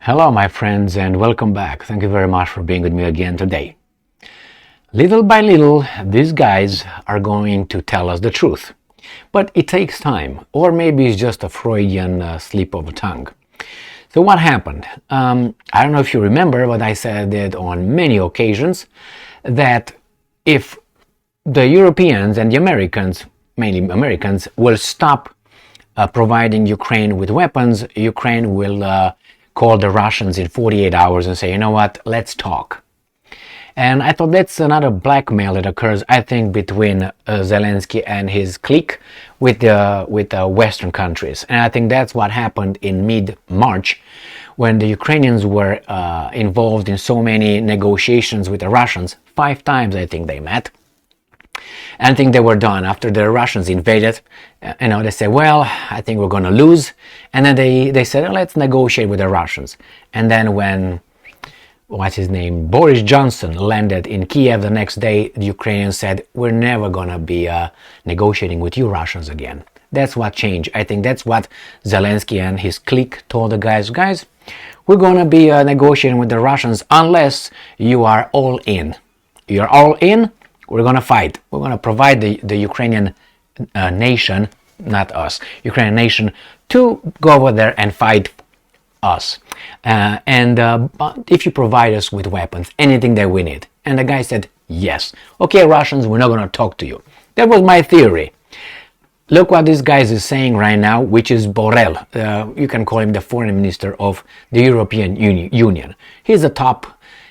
Hello, my friends, and welcome back. Thank you very much for being with me again today. Little by little, these guys are going to tell us the truth. But it takes time, or maybe it's just a Freudian slip of the tongue. So what happened? I don't know if you remember, but I said it on many occasions, that if the Europeans and the Americans, mainly Americans, will stop providing Ukraine with weapons, Ukraine will call the Russians in 48 hours and say, you know what, let's talk. And I thought that's another blackmail that occurs, I think, between Zelensky and his clique with the Western countries. And I think that's what happened in mid-March, when the Ukrainians were involved in so many negotiations with the Russians. 5 times, I think, they met. And I think they were done after the Russians invaded. They said, well, I think we're going to lose. And then they said, let's negotiate with the Russians. And then when, Boris Johnson landed in Kiev the next day, the Ukrainians said, we're never going to be negotiating with you Russians again. That's what changed. I think that's what Zelensky and his clique told the guys, we're going to be negotiating with the Russians unless you are all in. You're all in. We're going to fight. We're going to provide the Ukrainian nation, not us, Ukrainian nation, to go over there and fight us. But if you provide us with weapons, anything that we need. And the guy said, yes. Okay, Russians, we're not going to talk to you. That was my theory. Look what this guy is saying right now, which is Borrell. You can call him the foreign minister of the European Union. He's a top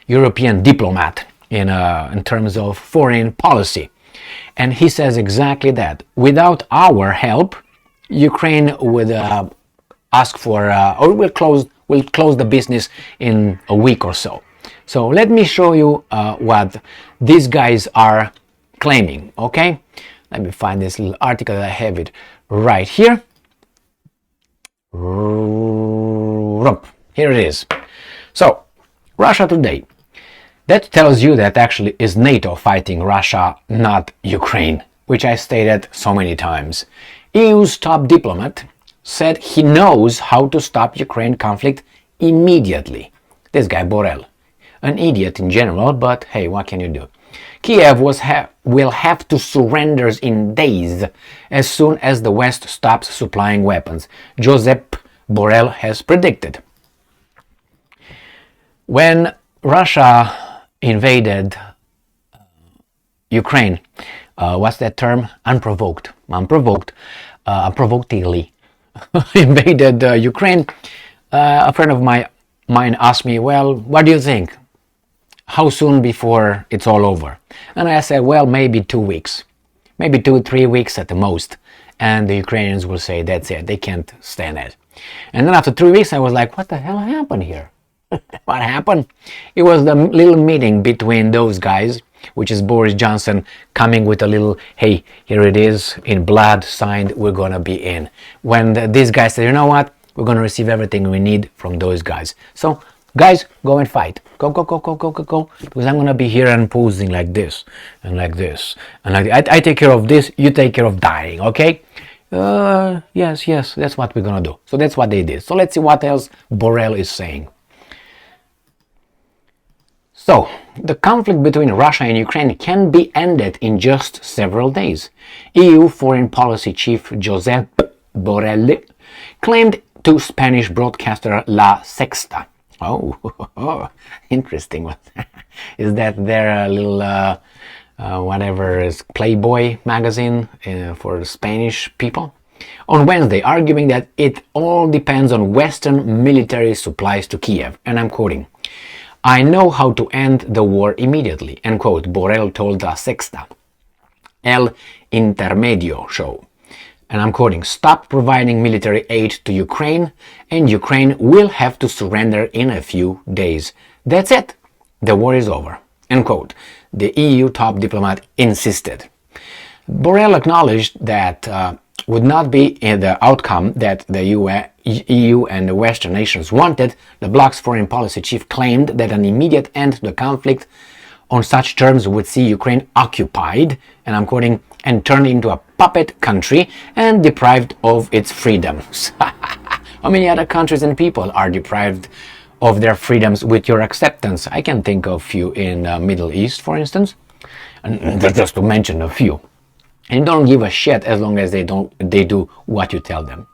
European diplomat in terms of foreign policy. And he says exactly that. Without our help, Ukraine would ask for, or will close the business in a week or so. So let me show you what these guys are claiming, okay? Let me find this little article. I have it right here. Here it is. So, Russia Today. That tells you that actually is NATO fighting Russia, not Ukraine, which I stated so many times. EU's top diplomat said he knows how to stop Ukraine conflict immediately. This guy Borrell. An idiot in general, but hey, what can you do? Kiev will have to surrender in days as soon as the West stops supplying weapons, Josep Borrell has predicted. When Russia invaded Ukraine, what's that term? Unprovokedly invaded Ukraine. A friend of mine asked me, well, what do you think? How soon before it's all over? And I said, well, maybe 2 weeks, maybe 2-3 weeks at the most. And the Ukrainians will say, that's it, they can't stand it. And then after 3 weeks, I was like, what the hell happened here? What happened? It was the little meeting between those guys, which is Boris Johnson coming with a little, hey, here it is, in blood, signed, we're going to be in. When these guys said, you know what, we're going to receive everything we need from those guys. So, guys, go and fight. Go. Because I'm going to be here and posing like this, and like this. And I take care of this, you take care of dying, okay? Yes, that's what we're going to do. So that's what they did. So let's see what else Borrell is saying. So, the conflict between Russia and Ukraine can be ended in just several days. EU Foreign Policy Chief Josep Borrell claimed to Spanish broadcaster La Sexta. Oh, interesting. Is that their little, whatever is Playboy magazine for the Spanish people? On Wednesday, arguing that it all depends on Western military supplies to Kiev. And I'm quoting, I know how to end the war immediately, end quote, Borrell told La Sexta, El Intermedio show. And I'm quoting, stop providing military aid to Ukraine, and Ukraine will have to surrender in a few days. That's it. The war is over, end quote. The EU top diplomat insisted. Borrell acknowledged that would not be the outcome that the EU and the Western nations wanted. The bloc's foreign policy chief claimed that an immediate end to the conflict on such terms would see Ukraine occupied, and I'm quoting, and turned into a puppet country and deprived of its freedoms. How many other countries and people are deprived of their freedoms with your acceptance. I can think of few in the Middle East, for instance, and just to mention a few. And don't give a shit as long as they do what you tell them.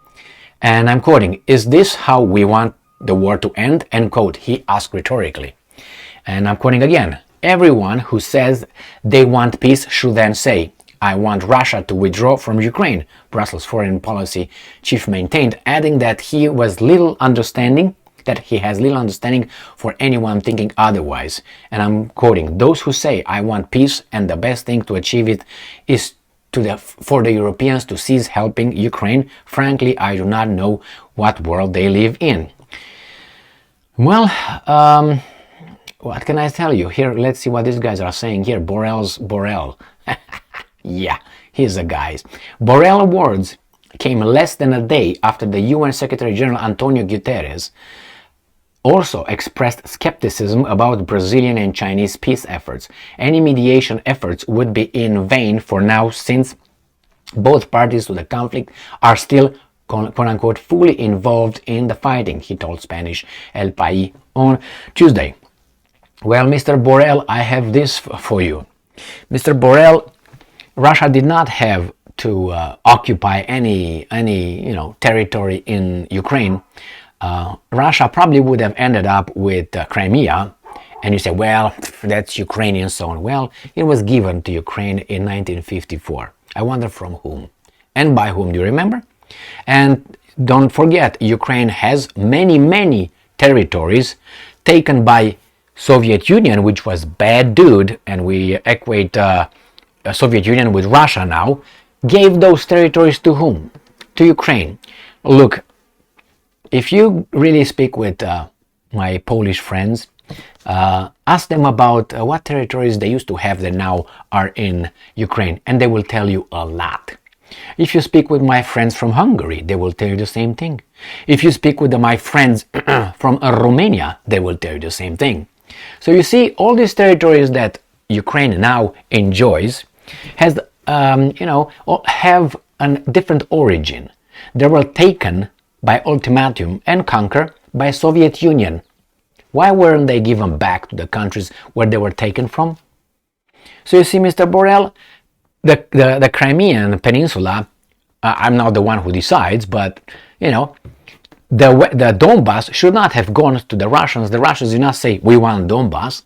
And I'm quoting, "Is this how we want the war to end?" End quote, he asked rhetorically. And I'm quoting again, "Everyone who says they want peace should then say, I want Russia to withdraw from Ukraine," Brussels foreign policy chief maintained, adding that he has little understanding for anyone thinking otherwise. And I'm quoting, "Those who say I want peace and the best thing to achieve it is for the Europeans to cease helping Ukraine. Frankly, I do not know what world they live in." Well, what can I tell you? Here, let's see what these guys are saying here. Borrell. Yeah, here's the guys. Borrell words came less than a day after the UN Secretary General Antonio Guterres also expressed skepticism about Brazilian and Chinese peace efforts. Any mediation efforts would be in vain for now, since both parties to the conflict are still quote-unquote fully involved in the fighting, he told Spanish El País on Tuesday. Well, Mr. Borrell, I have this for you. Mr. Borrell, Russia did not have to occupy any territory in Ukraine. Russia probably would have ended up with Crimea, and you say, well, that's Ukrainian, so on. Well, it was given to Ukraine in 1954. I wonder from whom and by whom. Do you remember? And don't forget, Ukraine has many territories taken by Soviet Union, which was bad dude, and we equate Soviet Union with Russia now. Gave those territories to whom? To Ukraine. Look, if you really speak with my Polish friends, ask them about what territories they used to have that now are in Ukraine, and they will tell you a lot. If you speak with my friends from Hungary, they will tell you the same thing. If you speak with my friends from Romania, they will tell you the same thing. So you see, all these territories that Ukraine now enjoys have a different origin. They were taken by ultimatum and conquered by Soviet Union. Why weren't they given back to the countries where they were taken from? So you see, Mr. Borrell, the Crimean Peninsula, I'm not the one who decides, but the Donbass should not have gone to the Russians. The Russians did not say, we want Donbass.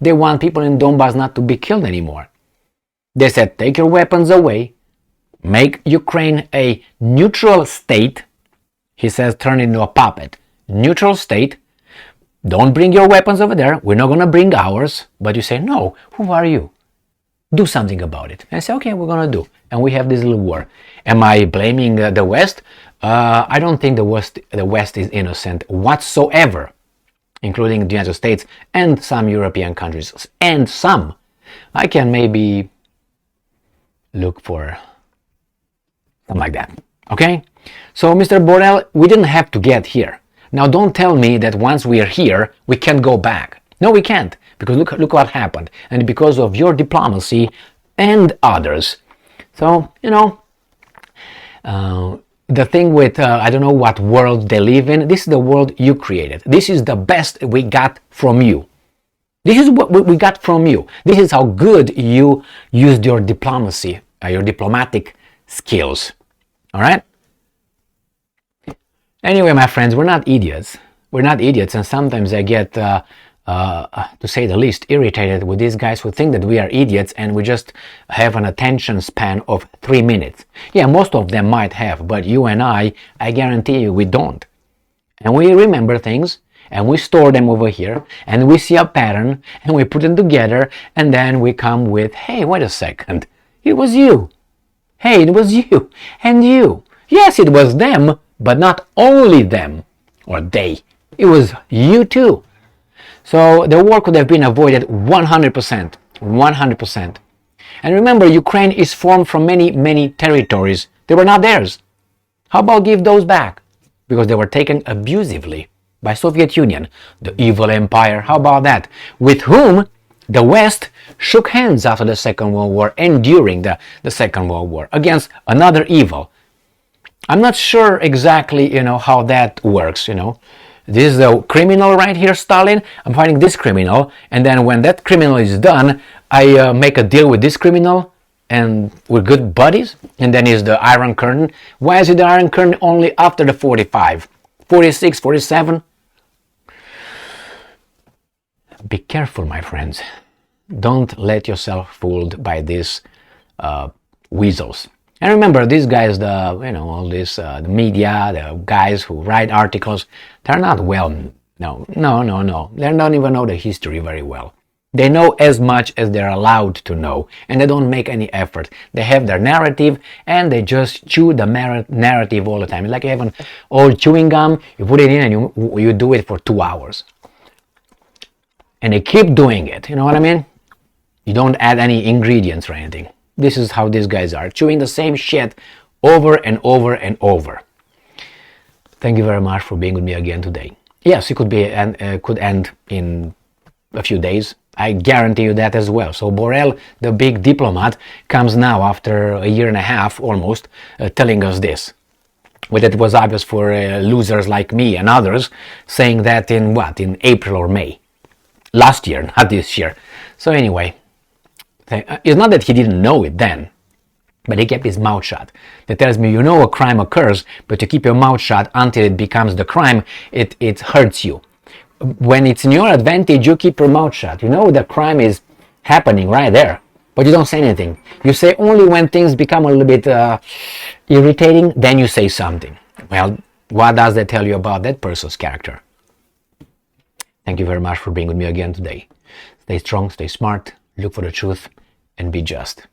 They want people in Donbass not to be killed anymore. They said, take your weapons away, make Ukraine a neutral state. He says, turn it into a puppet. Neutral state. Don't bring your weapons over there. We're not going to bring ours. But you say, no, who are you? Do something about it. And I say, okay, we're going to do. And we have this little war. Am I blaming the West? I don't think the West is innocent whatsoever, including the United States and some European countries. And some. I can maybe look for something like that. Okay? So, Mr. Borrell, we didn't have to get here. Now, don't tell me that once we are here, we can't go back. No, we can't. Because look what happened. And because of your diplomacy and others. So, the thing with, I don't know what world they live in. This is the world you created. This is the best we got from you. This is what we got from you. This is how good you used your diplomacy, your diplomatic skills. All right? Anyway, my friends, we're not idiots. We're not idiots, and sometimes I get, to say the least, irritated with these guys who think that we are idiots and we just have an attention span of 3 minutes. Yeah, most of them might have, but you and I guarantee you we don't. And we remember things, and we store them over here, and we see a pattern, and we put them together, and then we come with, hey, wait a second, it was you. Hey, it was you, and you. Yes, it was them, but not only them, or they. It was you too. So the war could have been avoided 100%. 100%. And remember, Ukraine is formed from many territories. They were not theirs. How about give those back? Because they were taken abusively by Soviet Union, the evil empire. How about that? With whom the West shook hands after the Second World War and during the Second World War against another evil. I'm not sure exactly, how that works, This is the criminal right here, Stalin. I'm fighting this criminal, and then when that criminal is done, I make a deal with this criminal, and we're good buddies. And then is the Iron Curtain. Why is it the Iron Curtain only after the 45, 46, 47? Be careful, my friends. Don't let yourself fooled by these weasels. And remember, these guys, all this, the media, the guys who write articles, they're not well. No. They don't even know the history very well. They know as much as they're allowed to know, and they don't make any effort. They have their narrative, and they just chew the narrative all the time. It's like you have an old chewing gum, you put it in, and you do it for 2 hours. And they keep doing it, you know what I mean? You don't add any ingredients or anything. This is how these guys are, chewing the same shit over and over and over. Thank you very much for being with me again today. Yes, it could end in a few days. I guarantee you that as well. So Borrell, the big diplomat, comes now after a year and a half almost, telling us this. Well, it was obvious for losers like me and others, saying that in April or May. Last year, not this year. So anyway, it's not that he didn't know it then, but he kept his mouth shut. That tells me, you know a crime occurs, but you keep your mouth shut until it becomes the crime, it hurts you. When it's in your advantage, you keep your mouth shut. You know the crime is happening right there, but you don't say anything. You say only when things become a little bit irritating, then you say something. Well, what does that tell you about that person's character? Thank you very much for being with me again today. Stay strong, stay smart, look for the truth, and be just.